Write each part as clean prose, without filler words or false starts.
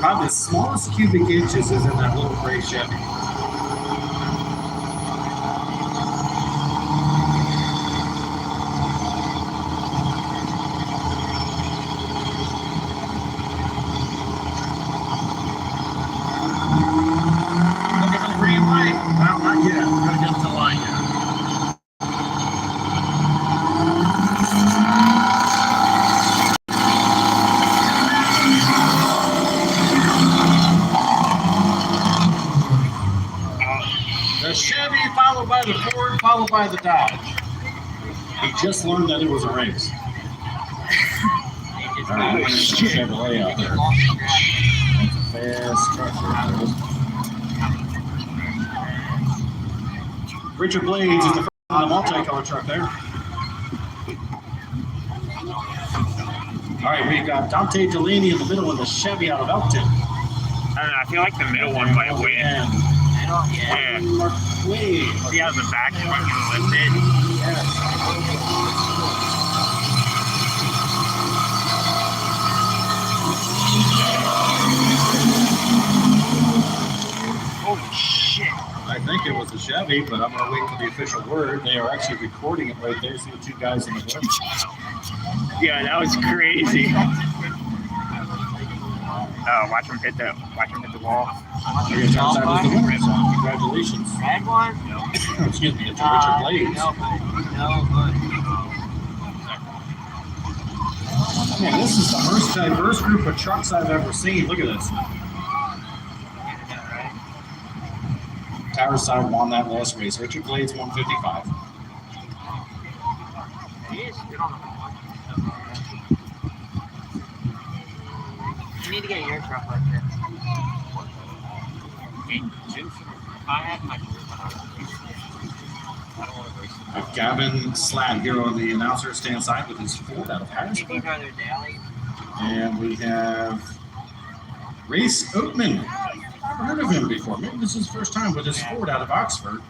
Probably the smallest cubic inches is in that little gray Chevy. Looking for the green light. Well, not yet. We're going to get to the line now. The Chevy, followed by the Ford, followed by the Dodge. He just learned that it was a race. All right, Chevrolet out there. That's a fast truck there. Richard Blades is the first on the multicolor truck there. All right, we've got Dante Delaney in the middle with the Chevy out of Elkton. I don't know, I feel like the middle one might win. Yeah. See how the back fucking lifted? Holy shit. I think it was a Chevy, but I'm going to wait for the official word. They are actually recording it right there. See the two guys in the bush. Yeah, that was crazy. Oh, watch him hit the wall. Congratulations. Red one? Excuse me, it's Richard Blades. No, good. Man, this is the most diverse group of trucks I've ever seen. Look at this. Tower side won that last race. Richard Blades 155. You need to get your truck like this. I have my Gavin Sled here on the announcer stand side with his Ford out of Harrisburg. And we have Race Oatman. Never heard of him before. Maybe this is his first time with his Ford out of Oxford.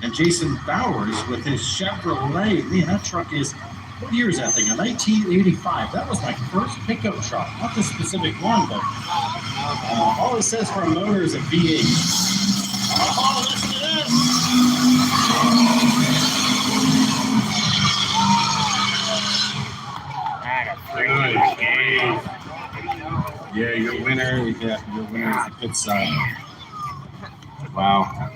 And Jason Bowers with his Chevrolet. Man, that truck is, what year is that thing? A 1985. That was my first pickup truck. Not this specific one, but all it says for a motor is a V8. Oh, listen to this. Yeah, your winner. Yeah, your winner is the good side. Wow.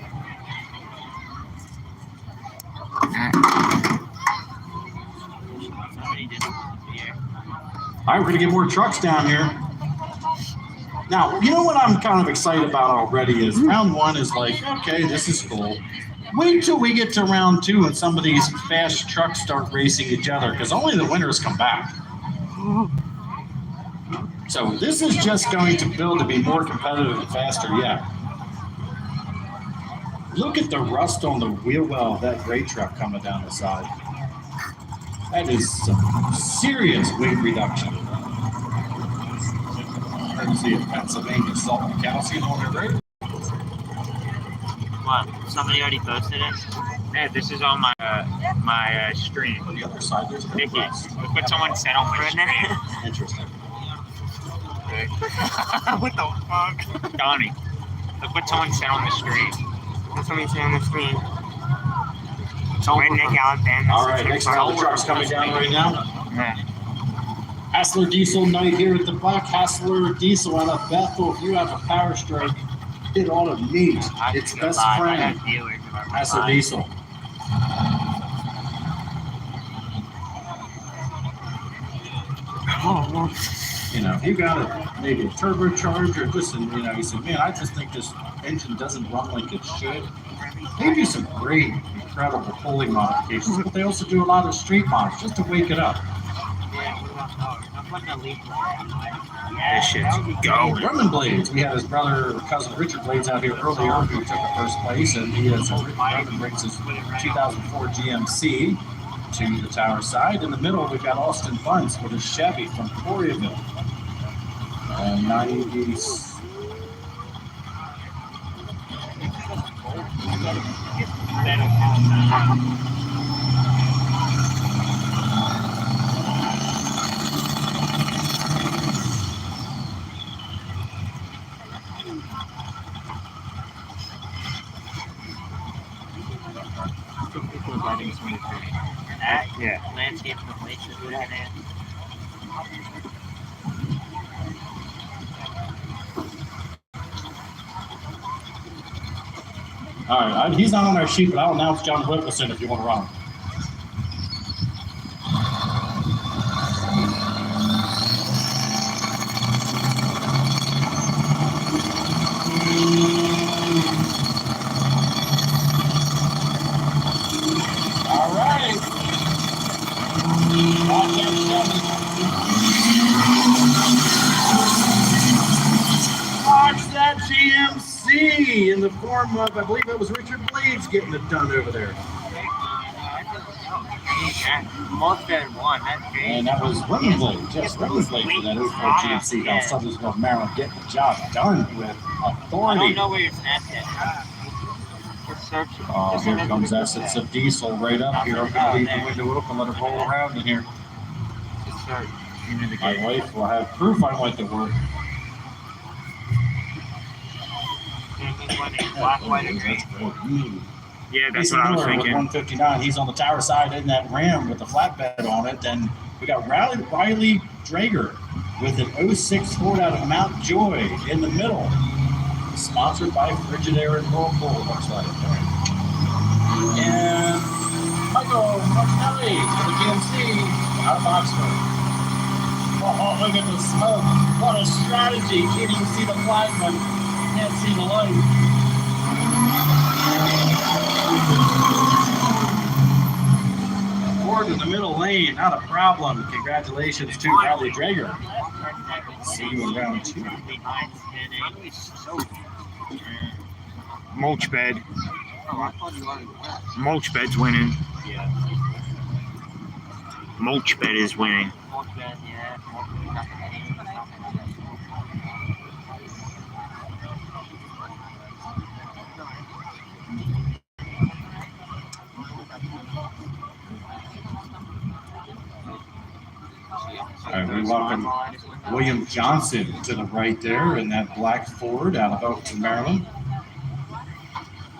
All right, we're gonna get more trucks down here. Now, you know what I'm kind of excited about already is round one is like, okay, this is cool. Wait till we get to round two and some of these fast trucks start racing each other, because only the winners come back. So this is just going to build to be more competitive and faster yet. Look at the rust on the wheel well of that gray truck coming down the side. That is some serious weight reduction. Courtesy of Pennsylvania Salt and Calcium on their rate. What? Somebody already posted it? Yeah, this is on my stream. On the other side, there's a Nicky, look what someone said on my stream. Interesting. What the fuck? Donnie, look what someone said on the stream. What's somebody say on the screen? Redneck Alabama. All right, next round of trucks coming down right now. Yeah. Hassler Diesel night here at the back. Hassler Diesel out of Bethel. If you have a power stroke, it ought to meet its best friend, Hassler Diesel. You know, if you got maybe a turbocharger, listen, you know, you say, man, I just think this engine doesn't run like it should. They do some great, incredible pulling modifications, but they also do a lot of street mods just to wake it up. This shit's going. Roman Blades, we had his brother or cousin Richard Blades out here earlier who took the first place, and he has Roman brings his 2004 GMC to the tower side. In the middle, we've got Austin Bunce with a Chevy from Coreyville. 90s. That Yeah. landscape in the place is looking at. All right, he's not on our sheet, but I'll announce John Whippleson if you want to run. All right. Watch that GMC in the form of, I believe it was Richard Blades getting it done over there. Most bad one. That's great. And that was Renegade, just Renegade for that 04 GMC down Sudlersville, Maryland, getting the job done with I authority. don't know where your snap is. Just search. Oh, here comes Essence of Diesel right up here. I'm going to leave the window open, let it roll around in here. Just search. My wife will have proof I went to work. Black, white, and green. Yeah, that's Jason what I was Miller with thinking. 159. He's on the tower side in that Ram with the flatbed on it. And we got Riley Drager with an 06 Ford out of Mount Joy in the middle. Sponsored by Frigidaire and Whirlpool, it looks like. And Michael Martinelli for the GMC out of Oxford. Oh, look at the smoke. What a strategy. Can't even see the flagman. Can't see the light. Ford in the middle lane, not a problem. Congratulations to Riley Drager. See you in round 2. Mulch bed. Mulch bed's winning. Mulch bed is winning. All right, we welcome William Johnson to the right there in that black Ford out of Oakton, Maryland.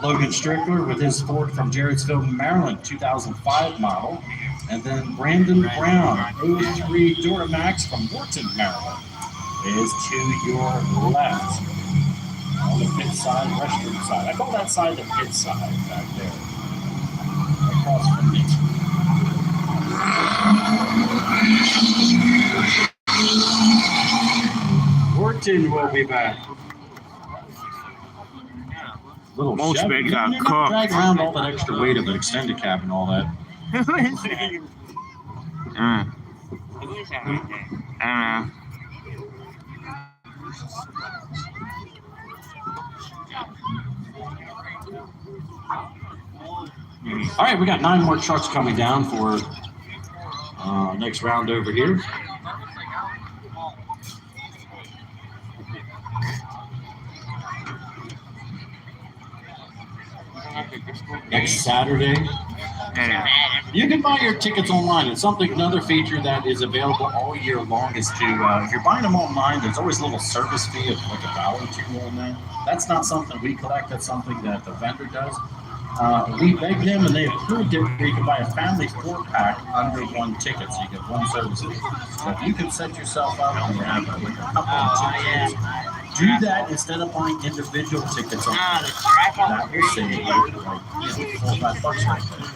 Logan Strickler with his Ford from Jarrettsville, Maryland, 2005 model. And then Brandon Brown, 03 Duramax from Wharton, Maryland, is to your left on the pit side, restroom side. I call that side the pit side back there, across from me. Wharton will be back. Little Mulch Chevy. bed You got didn't cooked. drag around all that extra weight of an extended cab and all that. I don't know. All right, we got 9 more trucks coming down for next round over here. Next Saturday. You can buy your tickets online. It's another feature that is available all year long is to, if you're buying them online, there's always a little service fee of like $1 or $2 on that. That's not something we collect. That's something that the vendor does. We begged them and they approved it where you can buy a family 4-pack under 1 ticket, so you get 1 service fee. So if you can set yourself up and you have like a couple of tickets, do that instead of buying individual tickets. That will save you like $4 or $5 right there.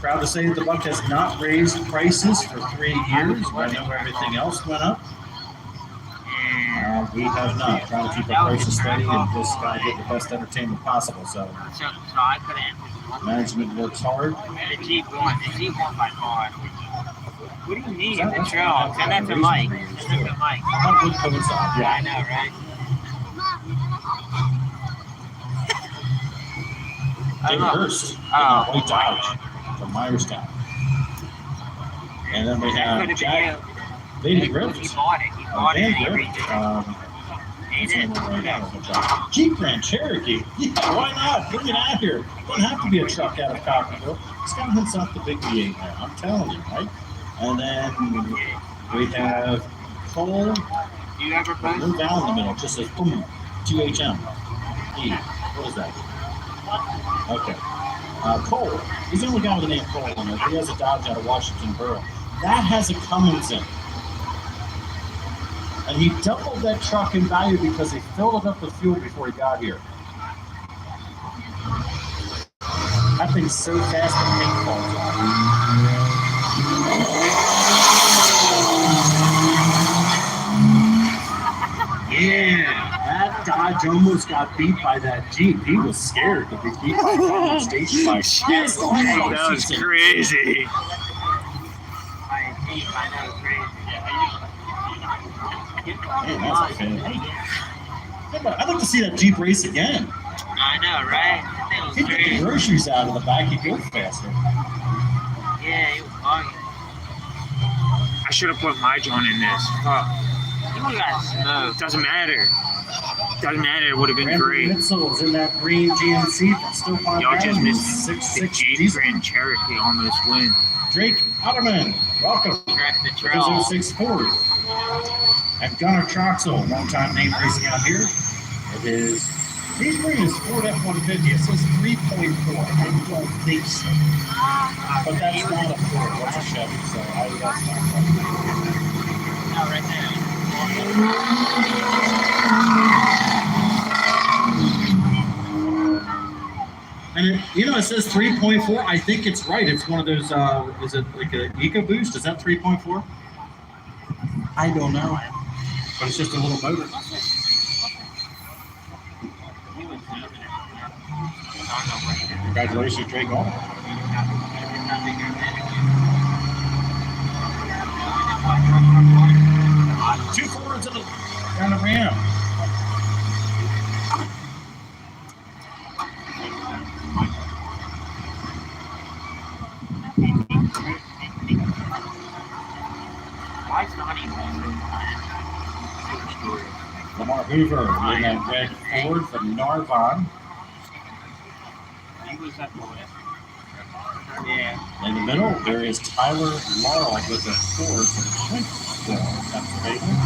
Proud to say that the Buck has not raised prices for 3 years. I know everything else went up. We have not. Trying to keep our prices steady and just trying to get the best entertainment possible. So management works hard. The Jeep won by far. What do you mean? The trail. Send that to Mike. Send that to Mike. That would coincide, Yeah, yeah. I know, right? David Hurst, White Dodge from Myerstown. And then we have Jack Van Grift. He bought it. He bought it. Jeep Grand Cherokee. Yeah, why not? Bring it out here. Doesn't have to be a truck out of Cockerville. It's got himself the big V8 there. I'm telling you, right? And then we have Cole. Do you ever post? No down in the middle. Just says boom. 2HM. E. What is that? Okay. Cole. He's the only guy with the name Cole in it. He has a Dodge out of Washington Borough. That has a Cummins in. And he doubled that truck in value because he filled it up with fuel before he got here. That thing's so fast the paint falls off. Yeah, that Dodge almost got beat by that Jeep. He was scared to be beat by that station bike. Yes, That was crazy. Man, that's a fan. I'd like to see that Jeep race again. I know, right? That thing was He'd get the crazy. groceries out of the back, he'd go faster. Yeah, he was bugging. I should have put my John in this. Fuck. You would have got smoked. Doesn't matter. Doesn't matter. It would have been Randy great. Mitchell's in that green GMC from Stillpond Y'all just Island. missed the 6'6" Jeep diesel. Grand Cherokee almost win. Drake Otterman, welcome. Track the With trail. his 06 Ford. And Gunnar Troxel, one-time name racing out here. It is, he's bringing his Ford F-150. It says 3.4. I don't think so. But that's not a Ford. That's a Chevy, so that's not right. No, right there. And it says 3.4. I think it's right. It's one of those, is it like an EcoBoost? Is that 3.4? I don't know. But it's just a little motor. Congratulations, Drake Allman. 2 Fords and a Ram. Why it's not even Lamar Hoover in that red Ford from Narvon. Yeah. In the middle, there is Tyler Laurel with a Ford from Huntsville, Pennsylvania.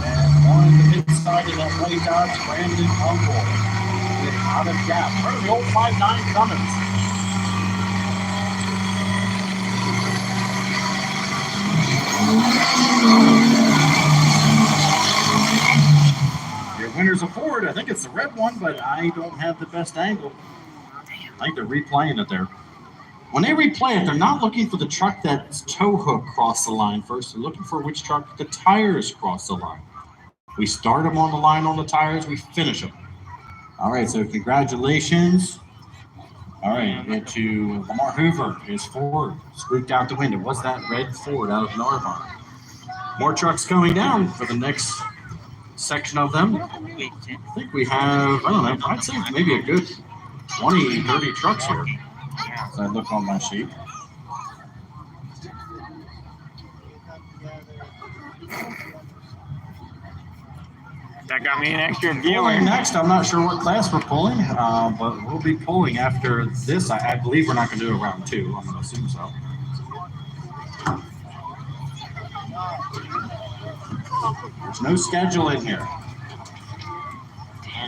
And on the inside of that white Dodge, Brandon Uncle with out of gap. Part of the old 5.9 Cummins. Your winner's a Ford. I think it's the red one, but I don't have the best angle. I think they're replaying it there. When they replay it, they're not looking for the truck that's tow hook crossed the line first. They're looking for which truck the tires cross the line. We start them on the line on the tires, we finish them. All right, so congratulations. All right, get to Lamar Hoover, his Ford, squeaked out the window. What's that red Ford out of Narvon? More trucks going down for the next section of them. I think we have, I don't know, I'd say maybe a good 20, 30 trucks here. As I look on my sheet. That got me an extra Pulling viewer. next, I'm not sure what class we're pulling, but we'll be pulling after this. I believe we're not going to do a round 2. I'm going to assume so. There's no schedule in here.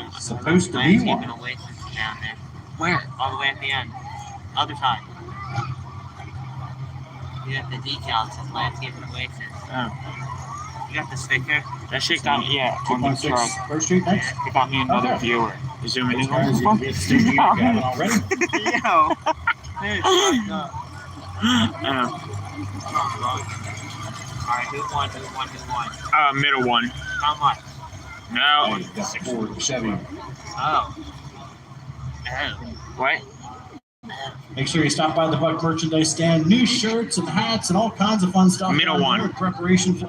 It's supposed to be one. Down there. Where? All the way at the end. Other side. You got the decal. It says Landscape and Oasis. Oh. You got the sticker? That shit got me, yeah, on the truck. 2.6 First Street next. It got me another Okay. viewer. You zooming in on Guys, this you one? get sticky Gavin already. Yo. Dude, fucked up. Alright, who won? Middle one. How much? No. Hey, got Ford, Chevy. Oh. What? Make sure you stop by the Buck merchandise stand. New shirts and hats and all kinds of fun stuff. Middle down one. there in preparation for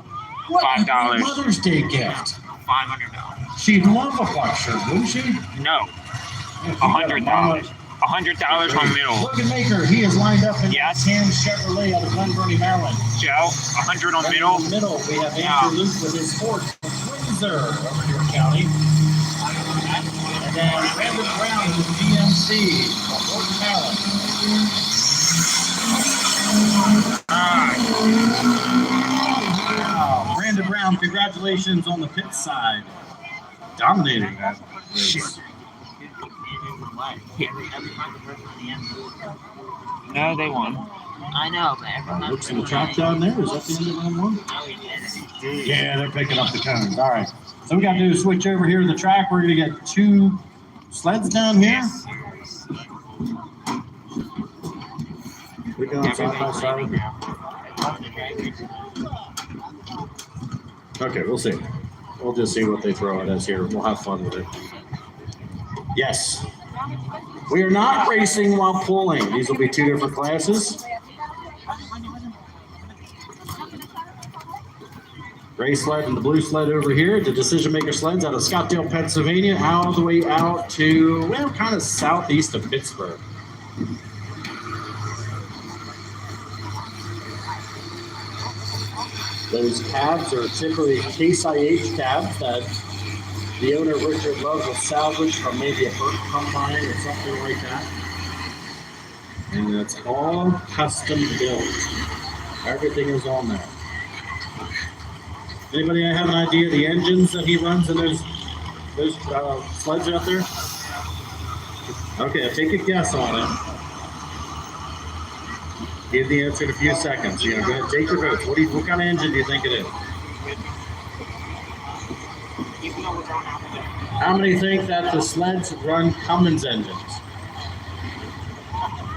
what a $5. Mother's Day gift. $500. She'd love a Buck shirt, wouldn't she? No. $100. $100 on middle. Look at Maker. He is lined up in Yes. Cam Chevrolet out of Glen Burnie, Maryland. Joe, 100 on Right middle. in the middle, we have Andrew Luke with his Ford from Windsor, over here County. And then Brandon Brown with GMC from North Maryland. Wow. Brandon Brown, congratulations on the pit side. dominating that race. No, they won. I know, but everyone Looks in the track down there. Is that the end of round one? Yeah, they're picking up the cones. All right. So we got to do is switch over here to the track. We're going to get 2 sleds down here. We're going side by side. Okay, we'll see. We'll just see what they throw at us here. We'll have fun with it. Yes. We are not racing while pulling. These will be 2 different classes. Gray sled and the blue sled over here. The decision maker sleds out of Scottsdale, Pennsylvania, all the way out to, well, kind of southeast of Pittsburgh. Those cabs are typically Case IH cabs that the owner, Richard Love, will salvage from maybe a bird combine or something like that. And it's all custom built. Everything is on there. Anybody have an idea of the engines that he runs in those sleds out there? Okay, take a guess on it. Give the answer in a few seconds. Go ahead, take your votes. What kind of engine do you think it is? How many think that the sleds run Cummins engines?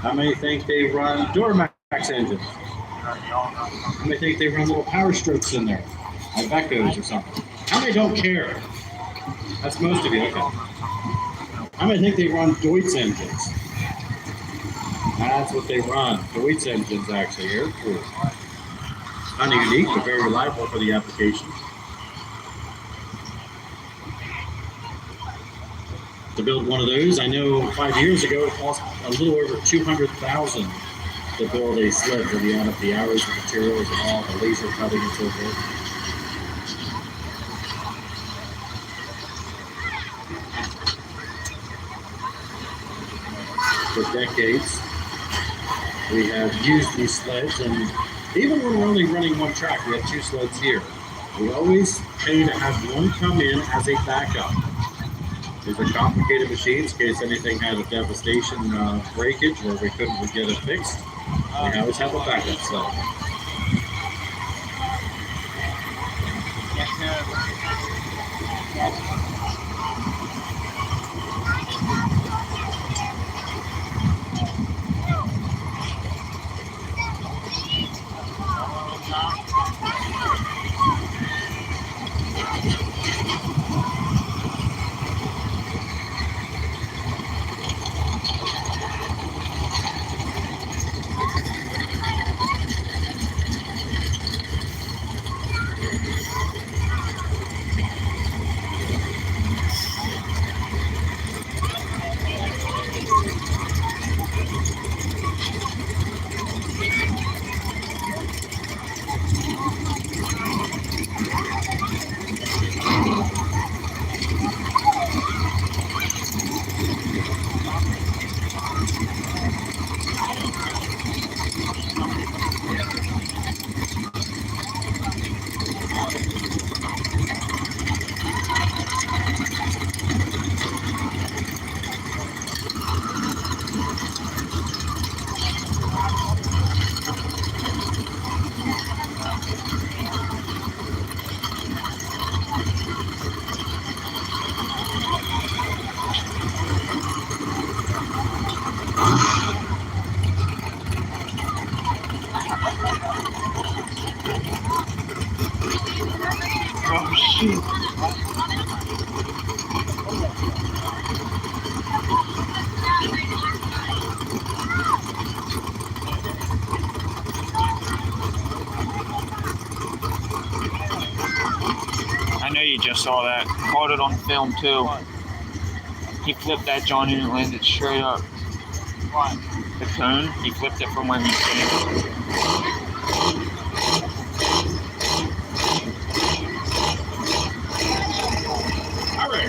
How many think they run Duramax engines? How many think they run little Power Strokes in there? Like Becos or something. How many don't care? That's most of you, okay. How many think they run Deutz engines? That's what they run. Deutz engines, actually. They're cool. Kind of unique, but very reliable for the application. To build one of those, I know 5 years ago it cost a little over $200,000 to build a sled where you add up the hours, the materials, and all the laser cutting and so forth. For decades, we have used these sleds, and even when we're only running one track, we have 2 sleds here. We always pay to have one come in as a backup. These are complicated machines in case anything had a devastation breakage or we couldn't get it fixed. We always have a backup sled. I know you just saw that. Caught it on film too. He flipped that joint and it landed straight up. What? The cone, he flipped it from where he stands.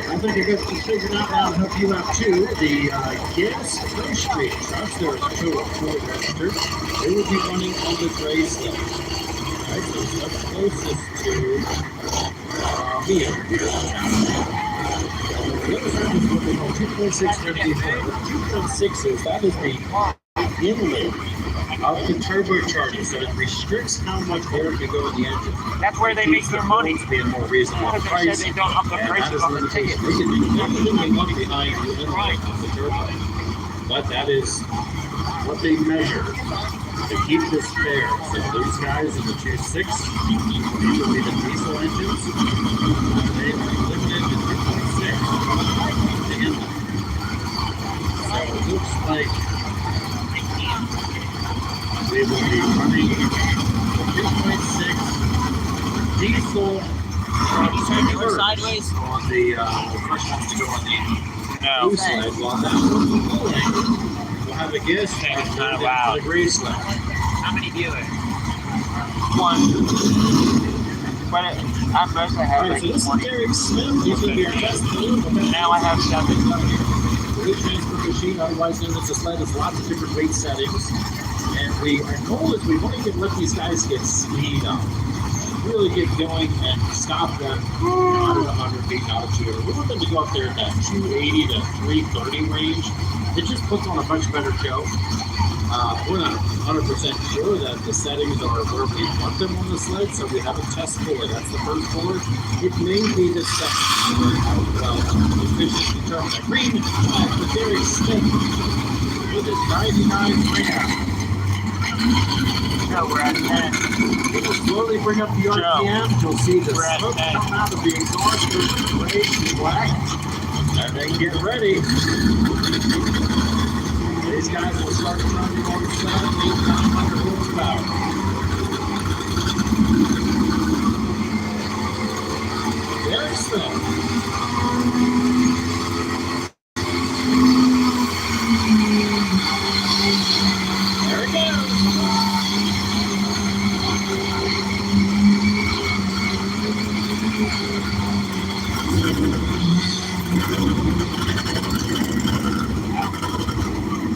I think I got some figured out now to help you out too. The gas grocery trucks, there are a total of 4 registers. They will be running on the gray sled. Alright, so that's closest to here. The other side is what they call 2.6 Renegade. 2.6 is that is the inlet of the turbocharger, so it restricts how much air can go in the engine. That's where they make their money. Being more reasonable Because they price. said they don't up the prices on the tickets. They can make money behind the inlet of the turbo, but that is what they measure to keep this fair. So these guys in the 2.6, these will be the diesel engines. They are limited to 2.6 the inlet. So it looks like we will be running 2.6 diesel sideways on the first ones to go on the blue sled. While that one's pulling, we'll have a gas tank for the gray sled. How many viewers? One. But I mostly have Alright, so this is Derek Smith. He's going to be our test lead. now I have 7. The weight transfer machine, otherwise known as a sled, has lots of different weight settings. And our goal is we want to let these guys get speed up. Really get going and stop them out of 100 feet altitude. We want them to go up there at that 280 to 330 range. It just puts on a much better show. We're not 100% sure that the settings are where we want them on the sled, so we have a test puller. That's the first puller. It may be the second puller as well. The officials determine that green flag for Derek Smith with his 99 gram. No, we're at 10. It will slowly bring up the RPM. You'll see the smoke come out of the exhaust from gray to black. And then get ready. These guys will start running on the sled, 8,900 horsepower. Very slow. There it goes.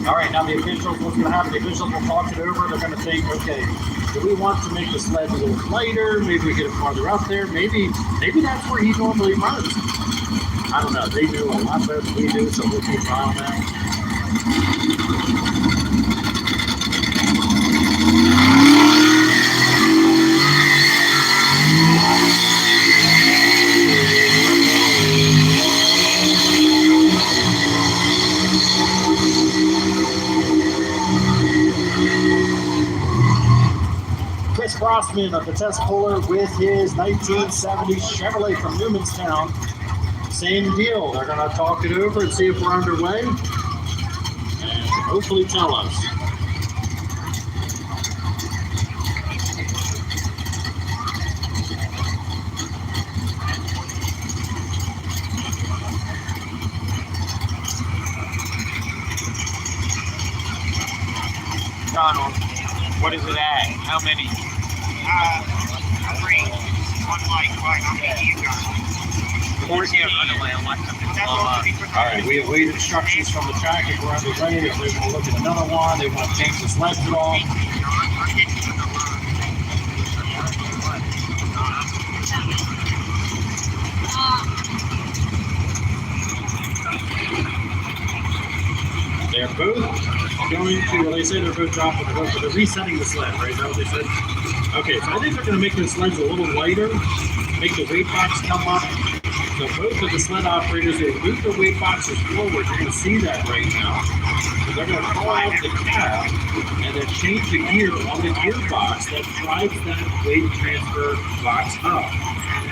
All right, now the officials, what's going to happen? The officials will talk it over. They're going to think, okay, do we want to make the sled a little lighter? Maybe we get it farther up there. Maybe that's where he normally runs. I don't know. They do a lot better than we do, so we'll keep an eye on that. Chris Crossman of the test puller with his 1970 Chevrolet from Newmanstown. Same deal. They're going to talk it over and see if we're underway and hopefully tell us. Donald, what is it at? How many? 3. One like, how many you got? 14. Runaway. I want something to blow up. All right, we await instructions from the track if we're underway. If they want to look at another one, they want to change the sleds at all. They're both going to, well, they say they're both dropping the hook, but they're resetting the sled, right? Is that what they said? Okay, so I think they're going to make the sleds a little lighter, make the weight box come up. So both of the sled operators, they move the weight boxes forward. You're going to see that right now. So they're going to pull out the cab and then change the gear on the gearbox that drives that weight transfer box up.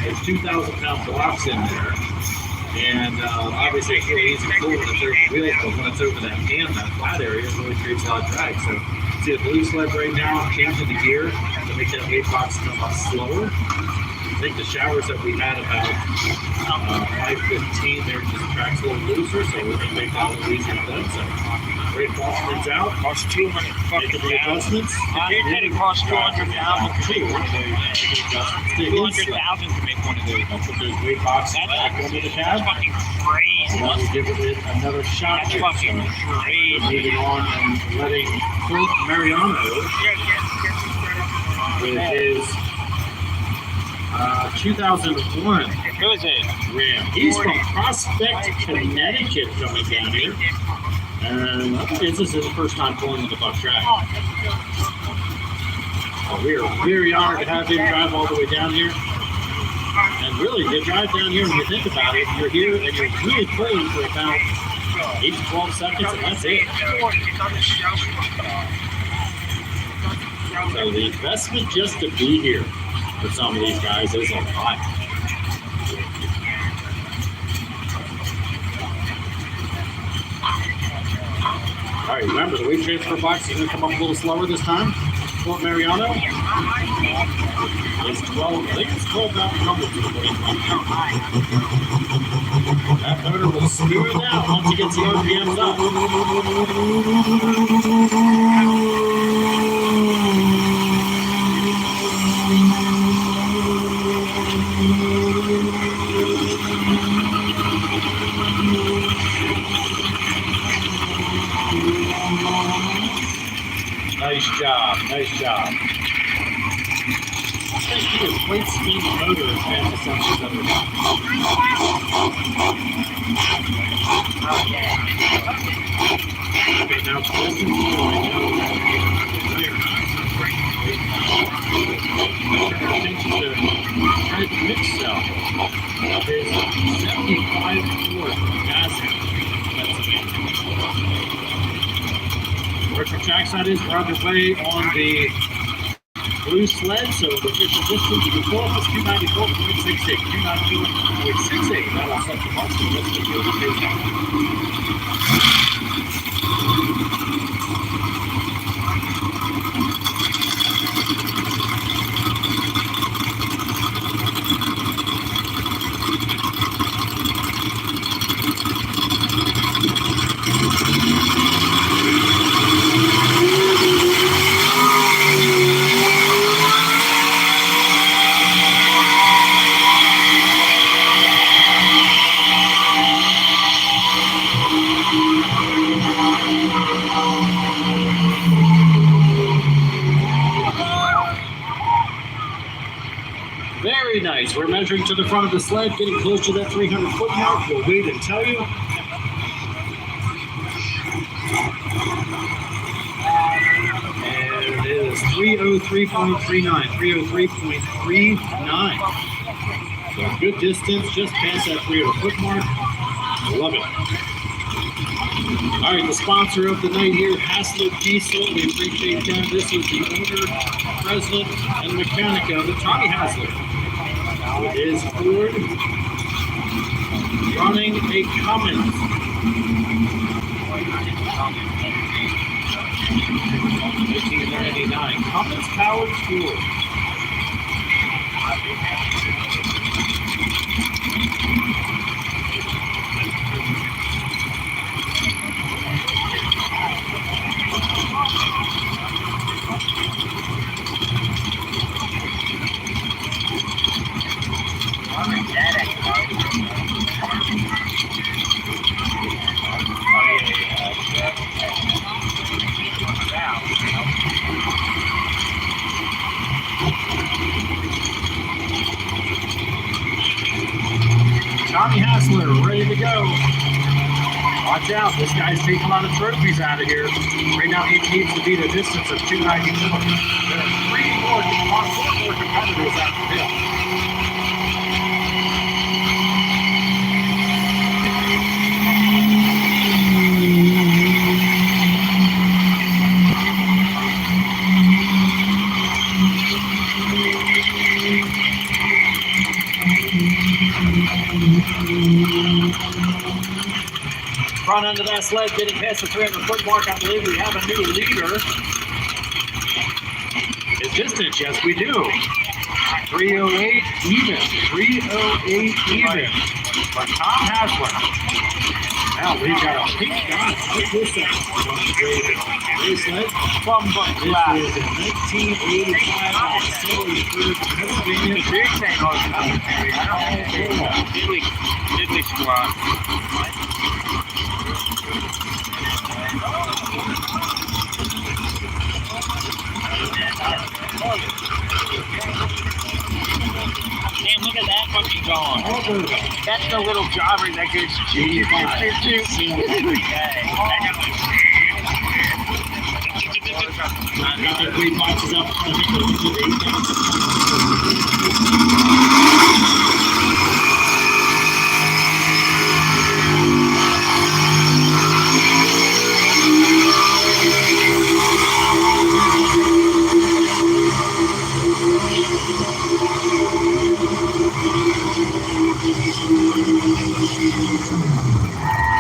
There's 2,000-pound blocks in there. And obviously it's really easy to pull when it's over the wheels, but when it's over that flat area, it really creates a lot of drag. So see the blue sled right now, changing the gear to make that weight box come up slower. I think the showers that we had about 5:15, they're just tracks a little looser, so we can make that a little easier for them. So great crossman's out. Cost 200 Making the adjustments. It did cost 200,000 to make one of those. 200,000 to make one of those. I'll put those weight boxes back under the cab. That's fucking crazy. And then we'll give it another shot. That's fucking crazy. Moving on and letting Clint Mariano with his 2001 Who is it? Graham. He's from Prospect, Connecticut, coming down here. And this is his first time pulling on the buck track. We are very honored to have him drive all the way down here. And really, the drive down here, when you think about it, you're here and you're really pulling for about 8 to 12 seconds, and that's it. So the investment just to be here for some of these guys is a lot. All right, remember, the weight transfer box is going to come up a little slower this time. Fort Mariano is 12, I think it's 12 out number to the weight. That motor will smooth out once it gets the RPMs up. Nice job, nice job. I think he is quite speed the motor as fast as some of these other guys. Okay, now distance is going down. Attention to try to mix cell. There's 75 fourth gas. That's amazing. Virtual trackside is underway on the blue sled, so the official distance to the pull-up is 294.68. 294.68. That'll set the mark for the rest of the takeoff. Very nice. We're measuring to the front of the sled, getting close to that 300-foot mark. We'll wait and tell you. And it is 303.39. 303.39. So a good distance, just past that 300-foot mark. Love it. All right, the sponsor of the night here, Hassler Diesel. We appreciate them. This is the owner, president, and mechanic of it, Tommy Hassler. With his Ford running a Cummins. 1999 Cummins powered Ford. Tommy Hassler, ready to go. Watch out, this guy's taking a lot of trophies out of here. Right now, he needs to beat a distance of 294. There are 4 more competitors out the hill. Front end of that sled getting past the 300-foot mark. I believe we have a new leader. His distance, yes, we do. 308 even. 308 even for Tom Hassler. Now we've got a pink dot. Look this out. This sled from Buck Class. This is a 1985 Accelerated Pennsylvania. The big thing on Diddly squad. Damn, Look at that fucking dog. Over. That's the little jobber that goes choo Got their 3 boxes up.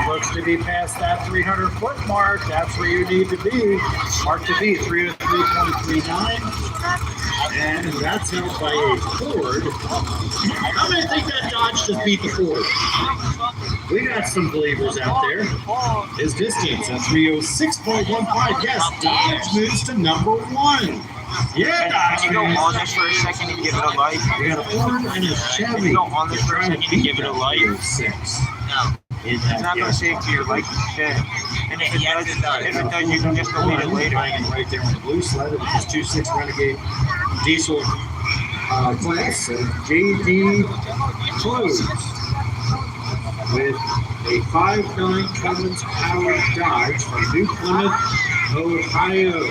Looks to be past that 300-foot mark. That's where you need to be. Mark to be 303.39. And that's held by a Ford. How many think that Dodge just beat the Ford? We got some believers out there. His distance at 306.15. Yes, Dodge moves to number 1. Yeah, Dodge. Can you go on this for a second and give it a like? We got a Ford and a Chevy. Can you go on this for a second and give it a like? 6. No. It's not going to save to your like shit. And if it does, you can just delete it later. Right there on the blue sled, which is 2.6 Renegade diesel class. JD closed with a 5.9 Cummins powered Dodge from New Plymouth, Ohio.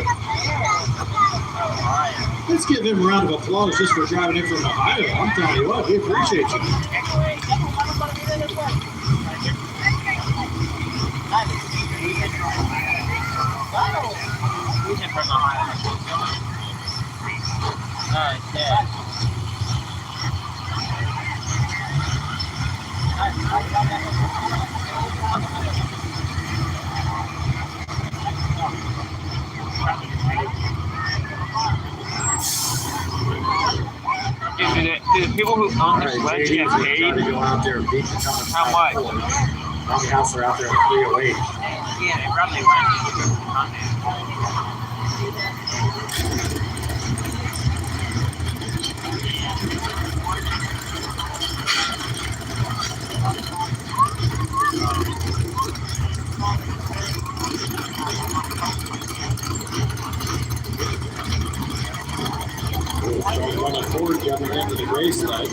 Let's give him a round of applause just for driving in from Ohio. I'm telling you what, we appreciate you. Do the people who own the Sled get paid? To go out there and beat the Cummins. How much? Probably house are out there at 308. Yeah, they probably went. On a Ford jumping into the gray sled.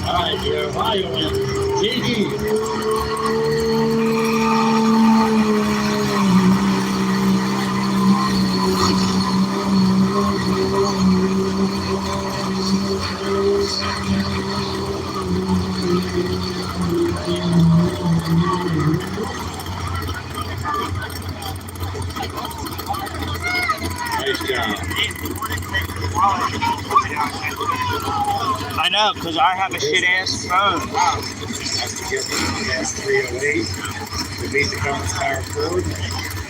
All right, your Ohio win. JD. Nice job. I know, because I have a shit ass phone. Has to get past 308 to beat the Cummins Power Ford.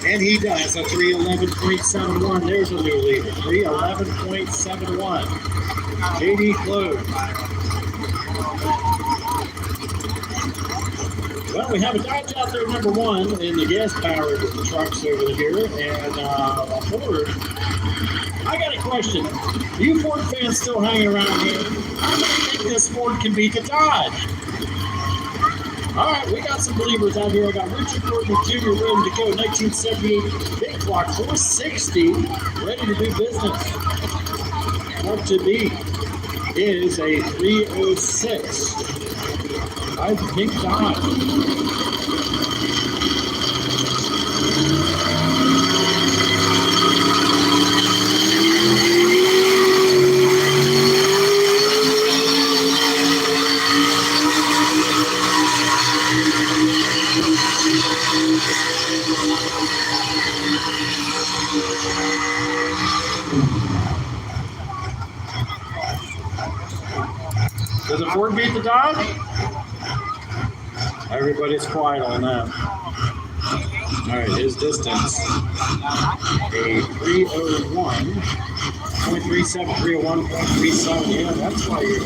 And he does a 311.71. There's a new leader. 311.71. JD closed. Well, we have a Dodge out there, number 1, in the gas-powered trucks over here, and a Ford. I got a question. You Ford fans still hanging around here? How do you think this Ford can beat the Dodge? All right, we got some believers out here. I got Richard Gordon Jr. ready to go. 1978 big block 460, ready to do business. What to be is a 306. I think Dodge. Does the Ford beat the Dodge? Everybody's quiet on that. All right, his distance, a 301.37, 301.37. Yeah, that's why you're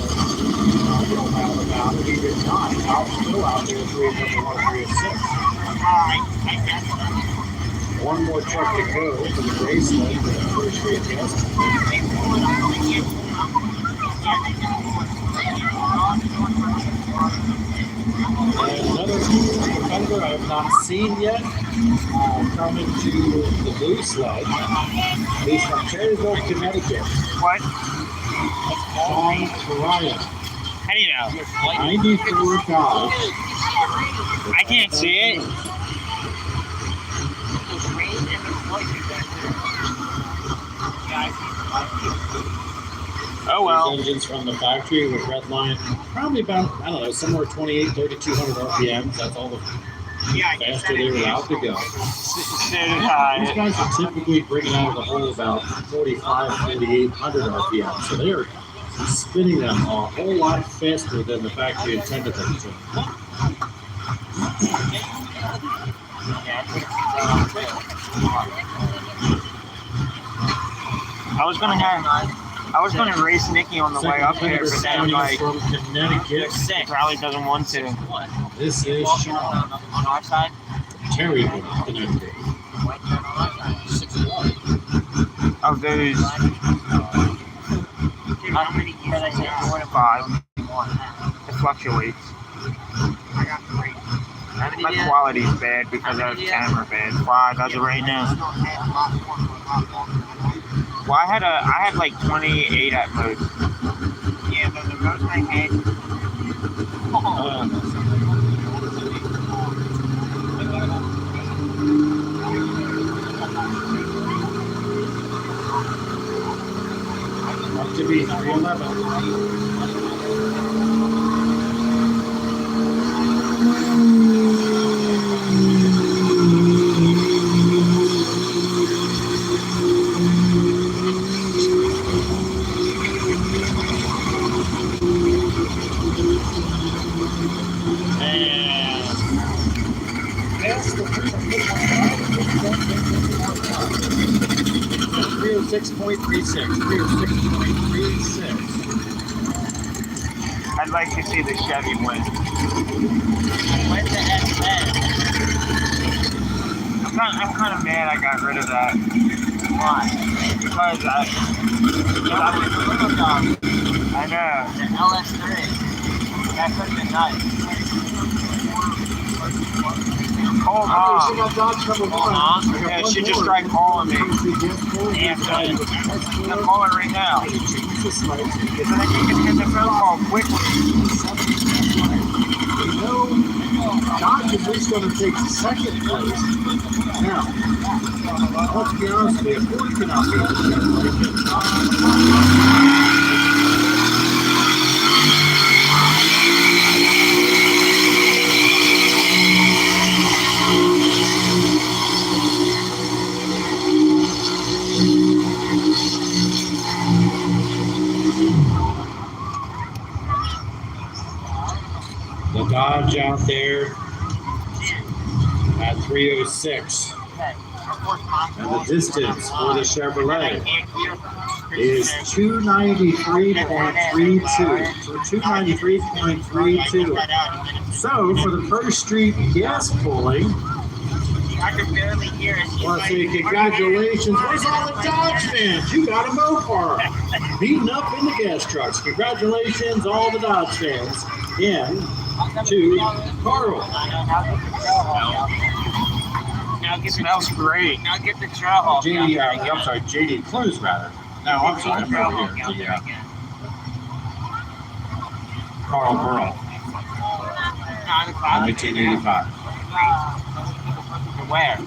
out about it. He did not. I'm still out there, 306. One more truck to go for the race leg for the first retest. And another competitor I have not seen yet coming to the blue sled. He's from Cherryville, Connecticut. What? Sean Ryan. How do you know? 94 Dodge. I can't see it. Oh well. These engines from the factory with red line, probably about, I don't know, somewhere 3,200 RPMs. That's all the faster they were allowed to go. These guys are typically bringing out of the hole about 4,800 RPM. So they are spinning them a whole lot faster than the factory intended them to. I was gonna race Nikki on the way up here, but then I'm like, from Connecticut. he probably doesn't want to. This is Sean. On our side? Terryville, Connecticut. Of those, How many years I said? 4 to 5. It fluctuates. I got 3. How many My did? quality's bad because of camera bad. 5 as of right now. Well, I had like 28 at most. Yeah, but the most I had. Up to be 311. Past the 306.36. 306.36. I'd like to see the Chevy win. When's the S10? I'm kind of mad I got rid of that. Why? Because I know. The LS3. That could have been nice. Call So Mom. my Dodge number 1. Yeah, she just tried calling me. Yeah, I'm calling right now. Change the slides. So then you can hit the phone call quickly. Dodge is at least going to take second place. Now, let's be honest with you, Ford cannot be the Dodge out there at 306. And the distance for the Chevrolet is 293.32. So 293.32. So for the first street gas pulling, I could barely hear it. I want to say congratulations. Where's all the Dodge fans? You got a Mopar beating up in the gas trucks. Congratulations, all the Dodge fans. And to Carl. Now get the Smells great. Now get the trail hawk. JD, I'm sorry, JD Clues rather. No, I'm sorry, I'm over here. Carl Burrell, 1985. Where?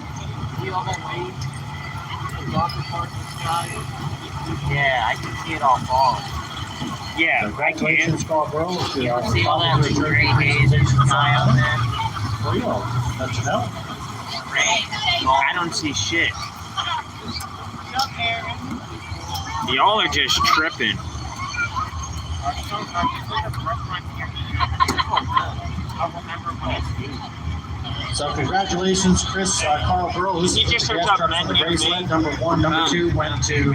Yeah, I can see it all fall. Yeah, I can. Congratulations, Carl Burrell. You can see all that Renegade sky on there. For you, let you know. I don't see shit. Y'all are just tripping. So congratulations, Chris, Carl Burrell. This He is just the searched gas up truck for the menu. race led. Number 1, number 2 went to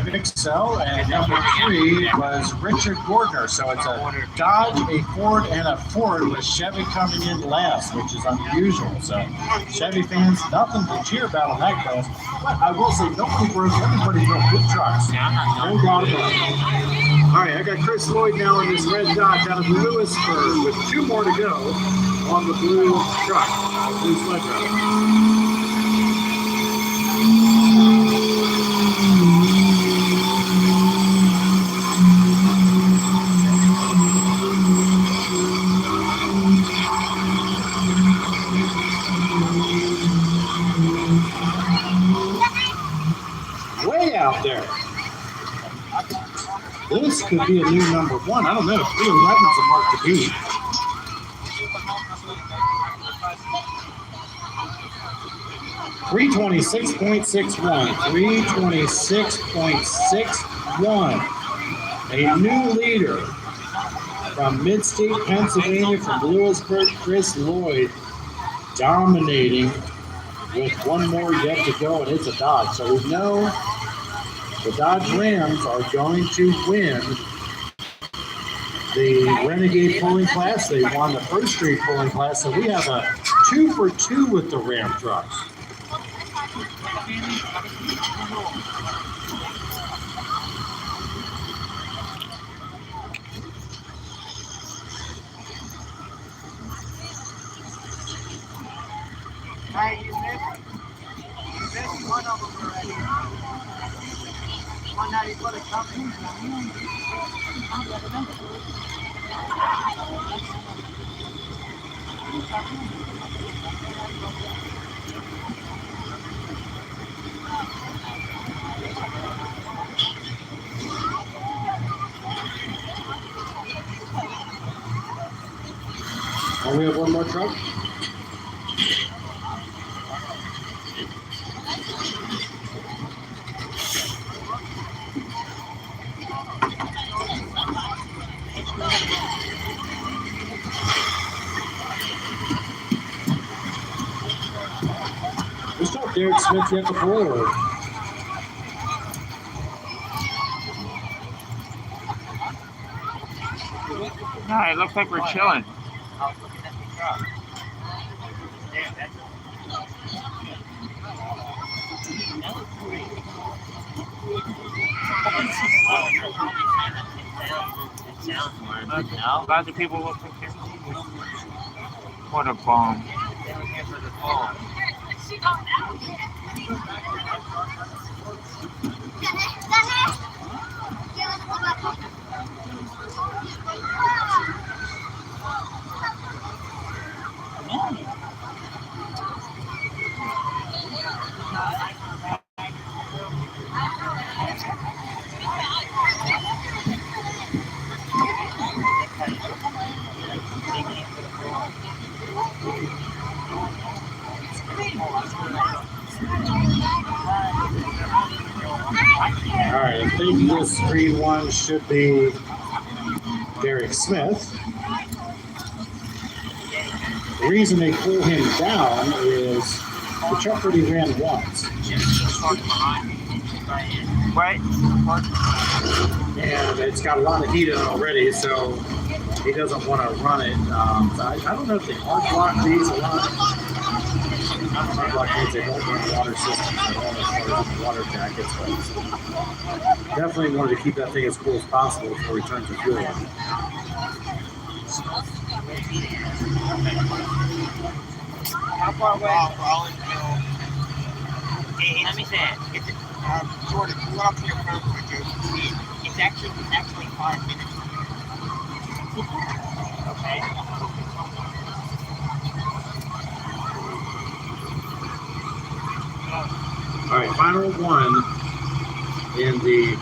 Pixel, and number 3 was Richard Gordner. So it's a Dodge, a Ford, and a Ford with Chevy coming in last, which is unusual. So Chevy fans, nothing to cheer about on that class. But I will say, nobody broke, everybody broke good trucks. No doubt about it. All right, I got Chris Lloyd now in this red Dodge out of Lewisburg with 2 more to go. on the blue truck, the blue sled truck. Way out there. This could be a new number one. I don't know. 311's a mark to beat. $326.61. $326.61. A new leader from Mid-State, Pennsylvania, from Lewisburg, Chris Lloyd, dominating with one more yet to go, and it's a Dodge. So we know the Dodge Rams are going to win the Renegade pulling class. They won the First Street pulling class, so we have a 2 for 2 with the Ram trucks. Hey, you missed one of them already. One that he put a company. Oh, we have one more truck? We start Derek Smith yet the forward. No, it looks like we're chilling. I was looking at the truck. Damn, that's it sounds more, but no. Lots of people look like this. What a bomb. They were here for the fall. All right, I think this green one should be Derek Smith. The reason they pull him down is the truck already ran once. Right? And it's got a lot of heat in it already, so he doesn't want to run it. I don't know if they hard block these a lot. Hard block means they don't run water systems at all as far as water jackets, but definitely wanted to keep that thing as cool as possible before he turns the fuel on. How far away? Hey, let me say it. It's Jordan, pull up your phone quicker. It's actually 5 minutes. Okay. All right, final one in the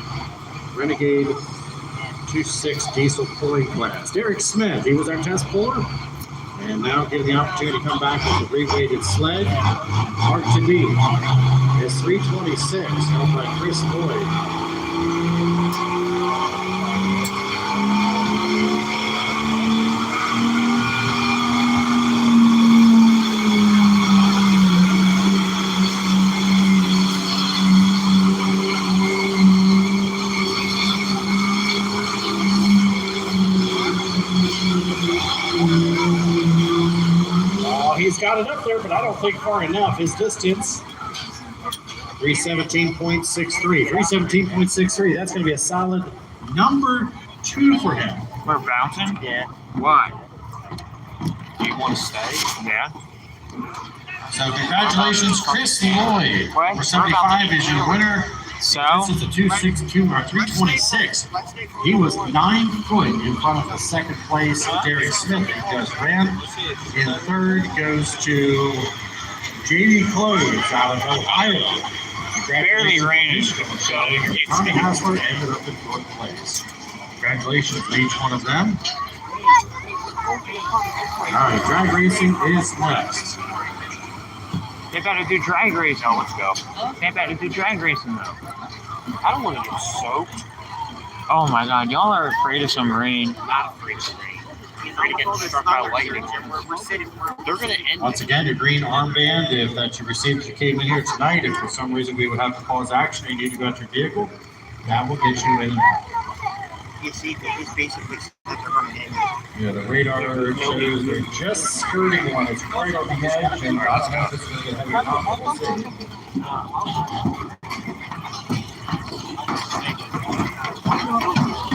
Renegade 2.6 diesel pulling class. Derek Smith, he was our test puller, and now given the opportunity to come back with the reweighted sled. Mark to beat is 326, held by Chris Lloyd. He's got it up there, but I don't think far enough. His distance, 317.63. 317.63. That's going to be a solid number 2 for him. We're bouncing? Yeah. Why? No, want to stay. Yeah. So congratulations, Chris Lloyd. Number 75 is your winner. So, This is a 262 or 326. He was 9 foot in front of the second place Derek Smith because ran. In third goes to Jamie Close out of Ohio. barely ran. Tommy Hassler ended up in fourth place. Congratulations to each one of them. All right, drag racing is next. They better do drag racing. Oh, let's go. They better do drag racing though. I don't want to get soaked. Oh my God, y'all are afraid of some rain. Not afraid of rain. I'm afraid of getting struck by lightning. They're going to end Once again, your green armband, if that you received as you came in here tonight, if for some reason we would have to pause action and you need to go out your vehicle, that will get you in. You see, they just basically said they're going to end. Yeah, the radar shows they're just skirting one. It's right on the edge, and I don't know if it's going to get heavy enough. We'll see.